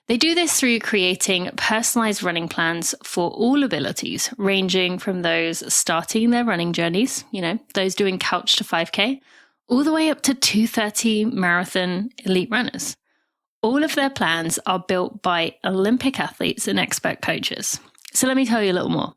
They do this through creating personalized running plans for all abilities, ranging from those starting their running journeys, those doing couch to 5K, all the way up to 2:30 marathon elite runners. All of their plans are built by Olympic athletes and expert coaches. So let me tell you a little more.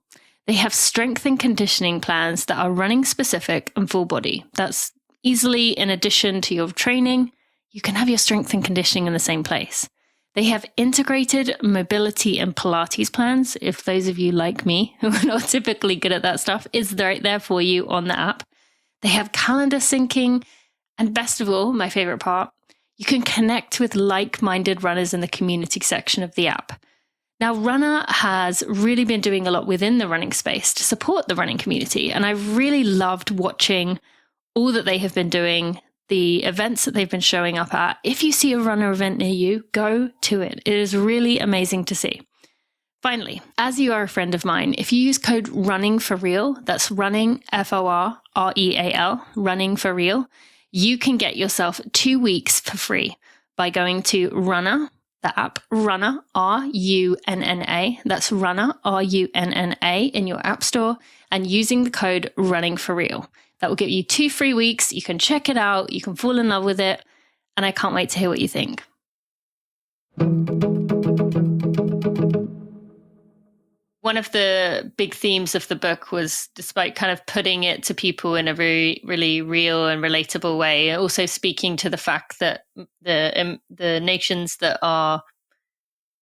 They have strength and conditioning plans that are running specific and full body. That's easily in addition to your training. You can have your strength and conditioning in the same place. They have integrated mobility and Pilates plans. If those of you like me, who are not typically good at that stuff, it's right there for you on the app. They have calendar syncing. And best of all, my favorite part, you can connect with like-minded runners in the community section of the app. Now, Runner has really been doing a lot within the running space to support the running community. And I've really loved watching all that they have been doing, the events that they've been showing up at. If you see a runner event near you, go to it. It is really amazing to see. Finally, as you are a friend of mine, if you use code RUNNINGFORREAL, that's running, FORREAL, running for real, you can get yourself 2 weeks for free by going to Runner, the app Runner, RUNNA, that's Runner, RUNNA in your app store, and using the code RUNNINGFORREAL. That will give you 2 free weeks. You can check it out. You can fall in love with it. And I can't wait to hear what you think. One of the big themes of the book was, despite kind of putting it to people in a very, really real and relatable way, also speaking to the fact that the nations that are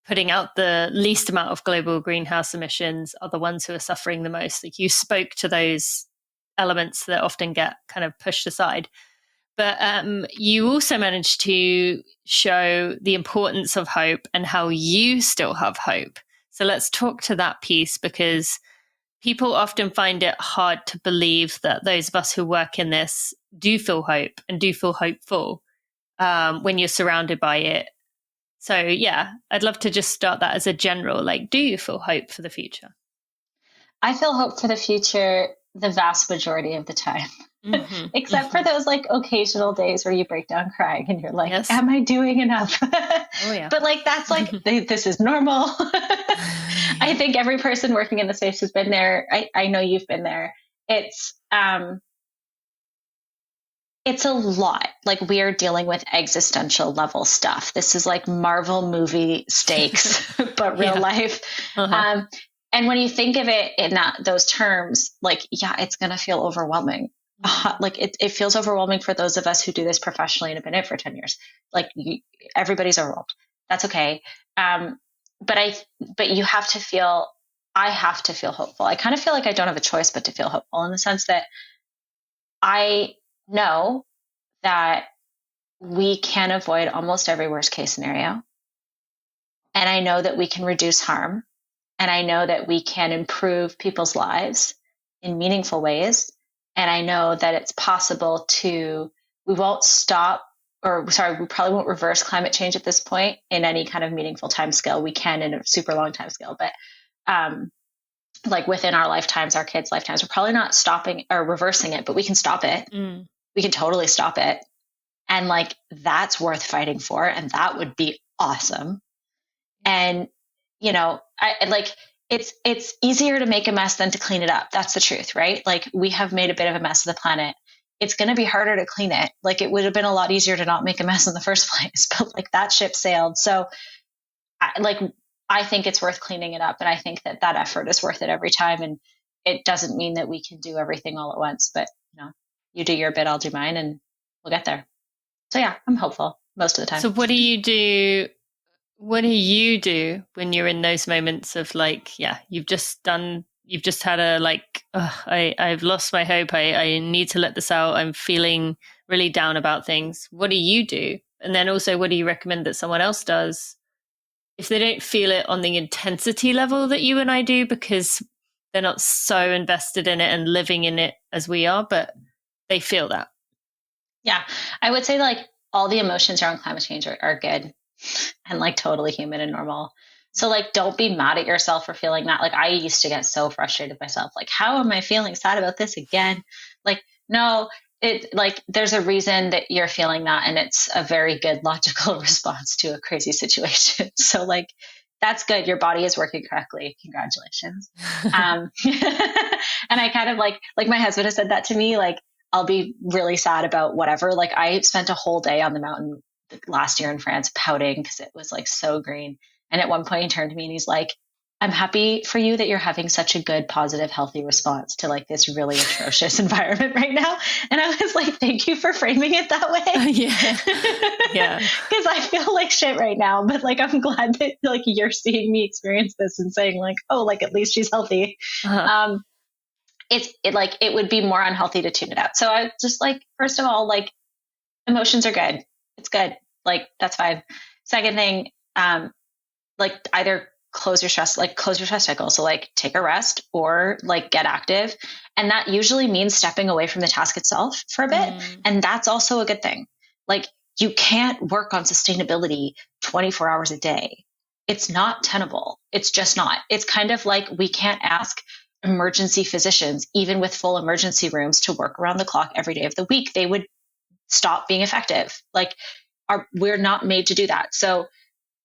putting out the least amount of global greenhouse emissions are the ones who are suffering the most. Like you spoke to those elements that often get kind of pushed aside. But you also managed to show the importance of hope and how you still have hope. So let's talk to that piece, because people often find it hard to believe that those of us who work in this do feel hope and do feel hopeful when you're surrounded by it. So yeah, I'd love to just start that as a general, like, do you feel hope for the future? I feel hope for the future the vast majority of the time, except for those like occasional days where you break down crying and you're like, Yes. am I doing enough? Oh, yeah. But like, that's like, this is normal. I think every person working in the space has been there. I know you've been there. It's a lot. Like, we are dealing with existential level stuff. This is like Marvel movie stakes, but real life. And when you think of it in those terms, like, yeah, it's going to feel overwhelming. Like it feels overwhelming for those of us who do this professionally and have been in it for 10 years. Like, everybody's overwhelmed. That's okay. But you have to feel, I have to feel hopeful. I kind of feel like I don't have a choice but to feel hopeful, in the sense that I know that we can avoid almost every worst case scenario. And I know that we can reduce harm. And I know that we can improve people's lives in meaningful ways. And I know that it's possible we won't stop, we probably won't reverse climate change at this point in any kind of meaningful time scale. We can in a super long time scale, but like within our lifetimes, our kids' lifetimes, we're probably not stopping or reversing it, but we can stop it. We can totally stop it. And like, that's worth fighting for. And that would be awesome. And, you know, it's easier to make a mess than to clean it up. That's the truth, right? Like, we have made a bit of a mess of the planet. It's going to be harder to clean it. Like, it would have been a lot easier to not make a mess in the first place, but like, that ship sailed. So I think it's worth cleaning it up. And I think that effort is worth it every time. And it doesn't mean that we can do everything all at once, but you know, you do your bit, I'll do mine, and we'll get there. So yeah, I'm hopeful most of the time. So what do you do? What do you do when you're in those moments of like, yeah, you've just had a like, I've lost my hope. I need to let this out. I'm feeling really down about things. What do you do? And then also, what do you recommend that someone else does if they don't feel it on the intensity level that you and I do, because they're not so invested in it and living in it as we are, but they feel that? Yeah, I would say like all the emotions around climate change are good and like totally human and normal. So like, don't be mad at yourself for feeling that. Like, I used to get so frustrated with myself. Like, how am I feeling sad about this again? Like, no, there's a reason that you're feeling that. And it's a very good logical response to a crazy situation. So like, that's good. Your body is working correctly. Congratulations. And I kind of like my husband has said that to me, like, I'll be really sad about whatever. Like, I spent a whole day on the mountain last year in France pouting because it was like so green. And at one point he turned to me and he's like, I'm happy for you that you're having such a good, positive, healthy response to like this really atrocious environment right now. And I was like, thank you for framing it that way. Yeah. Because I feel like shit right now, but like, I'm glad that like you're seeing me experience this and saying like, oh, like at least she's healthy. It would be more unhealthy to tune it out. So I just like, first of all, like, emotions are good. It's good. Like, that's fine. Second thing, like, either close your stress cycle. So like, take a rest or like get active. And that usually means stepping away from the task itself for a bit. And that's also a good thing. Like, you can't work on sustainability 24 hours a day. It's not tenable. It's just not. It's kind of like, we can't ask emergency physicians, even with full emergency rooms, to work around the clock every day of the week. They would stop being effective. Like, we're not made to do that. So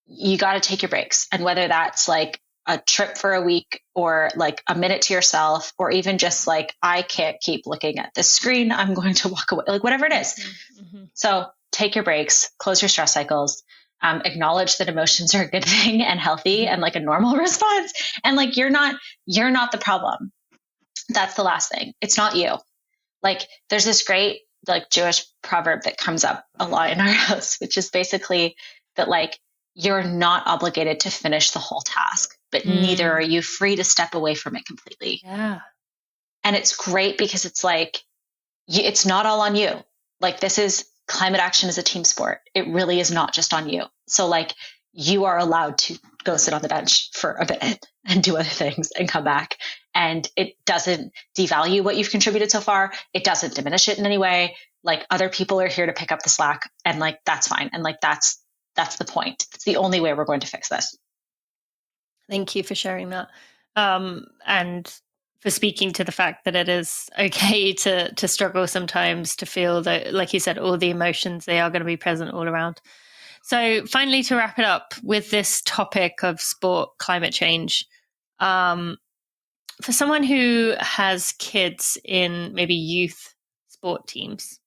you got to take your breaks. And whether that's like a trip for a week or like a minute to yourself, or even just like, I can't keep looking at this screen, I'm going to walk away, like whatever it is. So take your breaks, close your stress cycles, acknowledge that emotions are a good thing and healthy and like a normal response. And like, you're not the problem. That's the last thing. It's not you. Like, there's this great like Jewish proverb that comes up a lot in our house, which is basically that like, you're not obligated to finish the whole task, but neither are you free to step away from it completely. Yeah. And it's great because it's like, it's not all on you. Like climate action is a team sport. It really is not just on you. So like you are allowed to go sit on the bench for a bit and do other things and come back. And it doesn't devalue what you've contributed so far. It doesn't diminish it in any way. Like other people are here to pick up the slack, and like, that's fine. And like, that's the point. It's the only way we're going to fix this. Thank you for sharing that. And for speaking to the fact that it is okay to struggle sometimes, to feel that, like you said, all the emotions, they are going to be present all around. So finally, to wrap it up with this topic of sport climate change, for someone who has kids in maybe youth sport teams,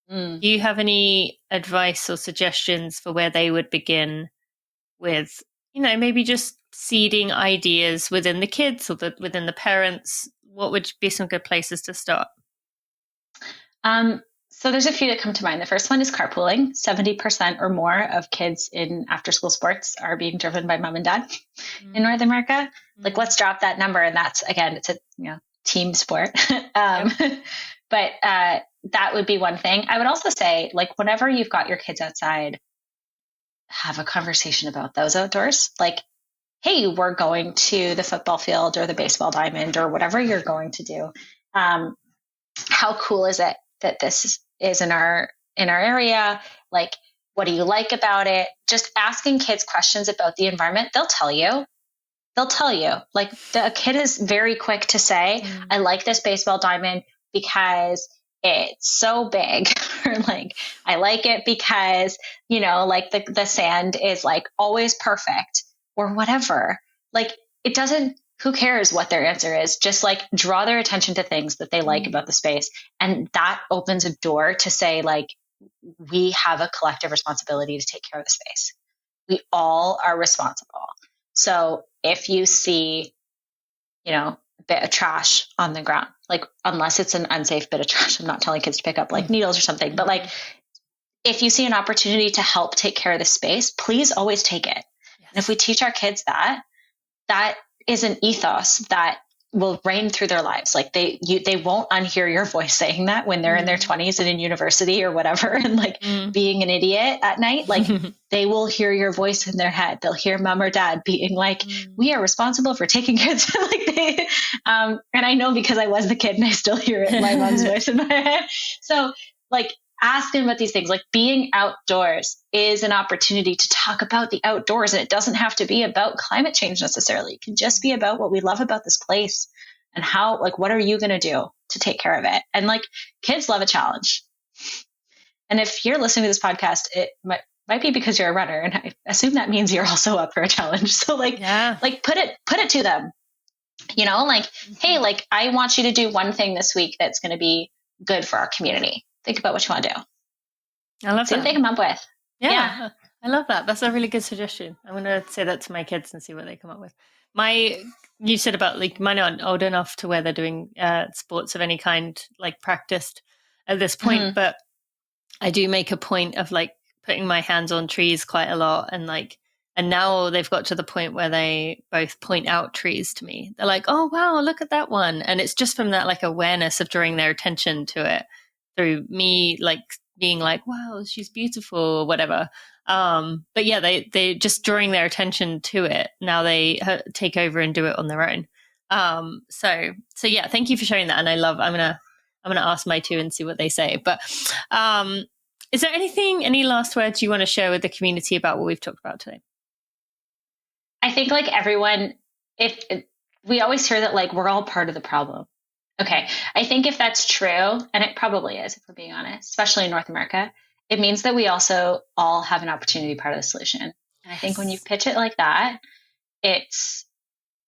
do you have any advice or suggestions for where they would begin with, maybe just seeding ideas within the kids or within the parents? What would be some good places to start? So there's a few that come to mind. The first one is carpooling. 70% or more of kids in after-school sports are being driven by mom and dad in North America. Like, let's drop that number. And that's, again, it's a team sport. But that would be one thing. I would also say, like, whenever you've got your kids outside, have a conversation about those outdoors. Like, hey, we're going to the football field or the baseball diamond or whatever you're going to do. How cool is it that this is in our area? Like, what do you like about it? Just asking kids questions about the environment. They'll tell you. Like, the kid is very quick to say, I like this baseball diamond because it's so big, or like, I like it because, like the sand is like always perfect, or whatever. Like, it doesn't, who cares what their answer is? Just like draw their attention to things that they like about the space. And that opens a door to say, like, we have a collective responsibility to take care of the space. We all are responsible. So if you see, a bit of trash on the ground, like, unless it's an unsafe bit of trash, I'm not telling kids to pick up like needles or something, but like, if you see an opportunity to help take care of the space, please always take it. Yes. And if we teach our kids that is an ethos that will reign through their lives. Like, they won't unhear your voice saying that when they're in their 20s and in university or whatever, and like being an idiot at night. Like, they will hear your voice in their head. They'll hear mom or dad being like, we are responsible for taking care of like and I know because I was the kid and I still hear it, my mom's voice in my head. So like, ask them about these things. Like, being outdoors is an opportunity to talk about the outdoors. And it doesn't have to be about climate change necessarily. It can just be about what we love about this place and how, like, what are you going to do to take care of it? And like, kids love a challenge. And if you're listening to this podcast, it might be because you're a runner. And I assume that means you're also up for a challenge. So like, like put it to them, like, hey, like, I want you to do one thing this week that's going to be good for our community. Think about what you want to do. I love See that. what they come up with. Yeah, I love that. That's a really good suggestion. I'm going to say that to my kids and see what they come up with. You said about, like, mine aren't old enough to where they're doing sports of any kind, like, practiced at this point, but I do make a point of like putting my hands on trees quite a lot, and now they've got to the point where they both point out trees to me. They're like, oh wow, look at that one. And it's just from that like awareness of drawing their attention to it through me, like being like, wow, she's beautiful or whatever. But yeah, they just drawing their attention to it. Now they take over and do it on their own. So yeah, thank you for sharing that. And I'm going to ask my two and see what they say. But, is there any last words you want to share with the community about what we've talked about today? I think, like, everyone, we always hear that, like, we're all part of the problem. Okay. I think if that's true, and it probably is, if we're being honest, especially in North America, it means that we also all have an opportunity to be part of the solution. And I think when you pitch it like that, it's,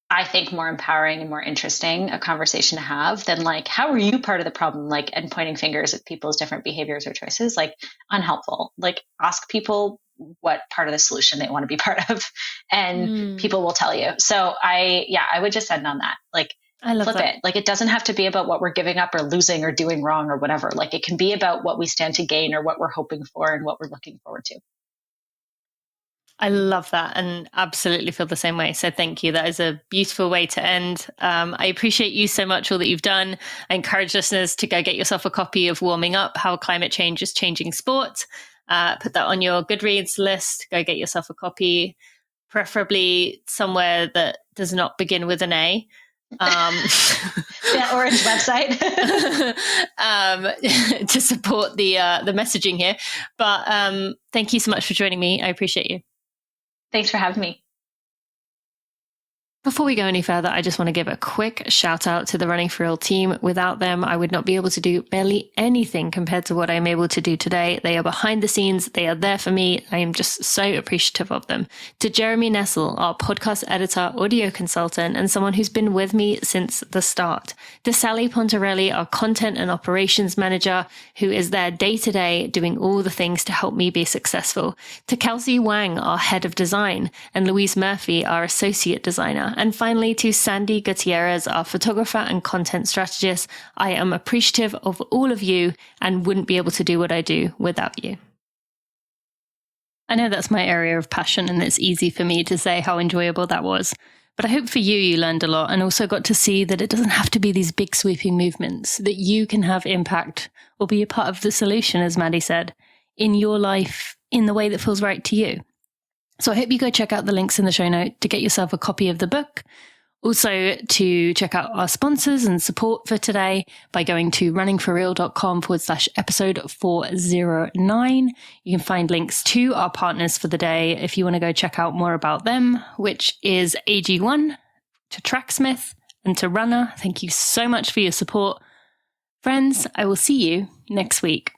I think, more empowering and more interesting a conversation to have than like, how are you part of the problem? Like, and pointing fingers at people's different behaviors or choices, like, unhelpful. Like, ask people what part of the solution they want to be part of, and people will tell you. So I would just end on that. Like, I love flip that. it. Like, it doesn't have to be about what we're giving up or losing or doing wrong or whatever. Like, it can be about what we stand to gain or what we're hoping for and what we're looking forward to. I love that and absolutely feel the same way. So thank you. That is a beautiful way to end. I appreciate you so much, all that you've done. I encourage listeners to go get yourself a copy of Warming Up, How Climate Change is Changing Sport. Put that on your Goodreads list. Go get yourself a copy, preferably somewhere that does not begin with an A. That orange website. To support the messaging here. But thank you so much for joining me. I appreciate you. Thanks for having me. Before we go any further, I just want to give a quick shout out to the Running for Real team. Without them, I would not be able to do barely anything compared to what I'm able to do today. They are behind the scenes. They are there for me. I am just so appreciative of them. To Jeremy Nessel, our podcast editor, audio consultant, and someone who's been with me since the start. To Sally Pontarelli, our content and operations manager, who is there day to day doing all the things to help me be successful. To Kelsey Wang, our head of design, and Louise Murphy, our associate designer. And finally, to Sandy Gutierrez, our photographer and content strategist. I am appreciative of all of you and wouldn't be able to do what I do without you. I know that's my area of passion, and it's easy for me to say how enjoyable that was. But I hope for you learned a lot and also got to see that it doesn't have to be these big sweeping movements, that you can have impact or be a part of the solution, as Maddie said, in your life in the way that feels right to you. So I hope you go check out the links in the show note to get yourself a copy of the book. Also to check out our sponsors and support for today by going to runningforreal.com/episode 409. You can find links to our partners for the day if you want to go check out more about them, which is AG1, to Tracksmith, and to Runner. Thank you so much for your support. Friends, I will see you next week.